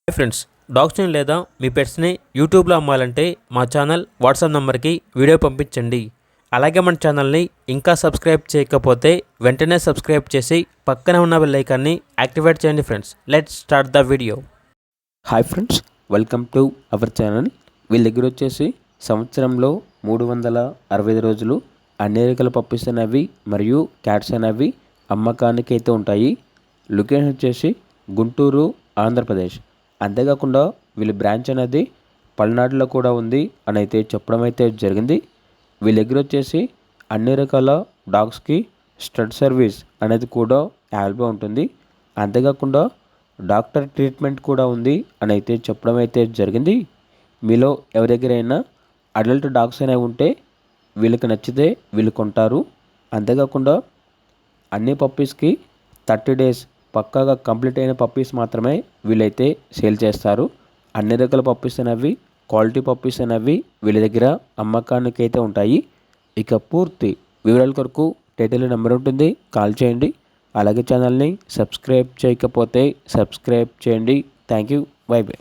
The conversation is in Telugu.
హాయ్ ఫ్రెండ్స్, డాగ్స్ని లేదా మీ పెట్స్ని యూట్యూబ్లో అమ్మాలంటే మా ఛానల్ వాట్సాప్ నెంబర్కి వీడియో పంపించండి. అలాగే మన ఛానల్ని ఇంకా సబ్స్క్రైబ్ చేయకపోతే వెంటనే సబ్స్క్రైబ్ చేసి పక్కనే ఉన్న బెల్ ఐకాన్ని యాక్టివేట్ చేయండి. Friends, let's start the video. Hi friends, welcome to our channel. వీళ్ళ దగ్గర వచ్చేసి సంవత్సరంలో 365 రోజులు అన్ని రకాల పప్పీస్ అనేవి మరియు క్యాట్స్ అనేవి అమ్మకానికి అయితే ఉంటాయి. లొకేషన్ వచ్చేసి గుంటూరు, ఆంధ్రప్రదేశ్. అంతేకాకుండా వీళ్ళ బ్రాంచ్ అనేది పల్నాడులో కూడా ఉంది అని అయితే చెప్పడం అయితే జరిగింది. వీళ్ళ దగ్గర వచ్చేసి అన్ని రకాల డాగ్స్కి స్టడ్ సర్వీస్ అనేది కూడా అవైలబుల్ ఉంటుంది. అంతేకాకుండా డాక్టర్ ట్రీట్మెంట్ కూడా ఉంది అని అయితే చెప్పడం అయితే జరిగింది. మీలో ఎవరి దగ్గరైనా అడల్ట్ డాగ్స్ అనేవి ఉంటే వీళ్ళకి నచ్చితే వీళ్ళు కొంటారు. అంతేకాకుండా అన్ని పప్పీస్కి 30 days పక్కాగా కంప్లీట్ అయిన పప్పీస్ మాత్రమే వీళ్ళైతే సేల్ చేస్తారు. అన్ని రకాల పప్పీస్ అనేవి క్వాలిటీ పప్పీస్ అనేవి వీళ్ళ దగ్గర అమ్మకానికి అయితే ఉంటాయి. ఇక పూర్తి వివరాల కొరకు టైటిల్ నెంబర్ ఉంటుంది, కాల్ చేయండి. అలాగే ఛానల్ని సబ్స్క్రైబ్ చేయకపోతే సబ్స్క్రైబ్ చేయండి. Thank you, by by.